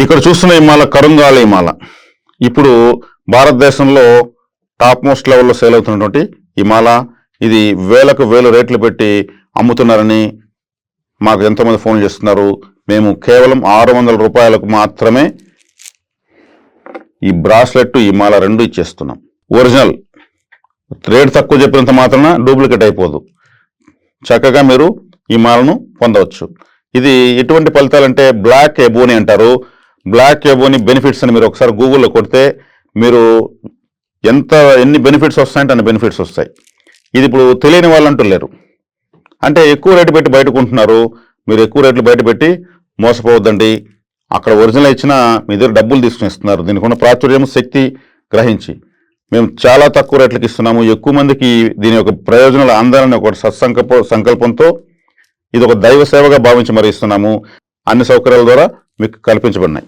ఇక్కడ చూస్తున్న ఈ మాల కరుంగాల ఈ మాల ఇప్పుడు భారతదేశంలో టాప్ మోస్ట్ లెవెల్లో సేల్ అవుతున్నటువంటి ఈ మాల. ఇది వేలకు వేలు రేట్లు పెట్టి అమ్ముతున్నారని మాకు ఎంతోమంది ఫోన్ చేస్తున్నారు. మేము కేవలం 600 రూపాయలకు మాత్రమే ఈ బ్రాస్లెట్ ఈ మాల రెండు ఇచ్చేస్తున్నాం. ఒరిజినల్ రేట్ తక్కువ చెప్పినంత మాత్రాన డూప్లికేట్ అయిపోదు. చక్కగా మీరు ఈ మాలను పొందవచ్చు. ఇది ఎటువంటి ఫలితాలంటే బ్లాక్ ఎబోని అంటారు. బ్లాక్ ఎబోని బెనిఫిట్స్ అని మీరు ఒకసారి గూగుల్లో కొడితే మీరు ఎన్ని బెనిఫిట్స్ వస్తాయంటే అన్ని బెనిఫిట్స్ వస్తాయి. ఇది ఇప్పుడు తెలియని వాళ్ళు అంటూ లేరు. అంటే ఎక్కువ రేటు పెట్టి బయట కొంటున్నారు. మీరు ఎక్కువ రేట్లు బయట పెట్టి మోసపోవద్దండి. అక్కడ ఒరిజినల్ ఇచ్చినా మీ దగ్గర డబ్బులు తీసుకుని ఇస్తున్నారు. దీనికి ఉన్న ప్రాచుర్యం శక్తి గ్రహించి మేము చాలా తక్కువ రేట్లకు ఇస్తున్నాము. ఎక్కువ మందికి దీని యొక్క ప్రయోజనాలు అందాలని ఒక సంకల్పంతో ఇది ఒక దైవ సేవగా భావించి మరి ఇస్తున్నాము. అన్ని సౌకర్యాల ద్వారా మీకు కల్పించబడినాయి.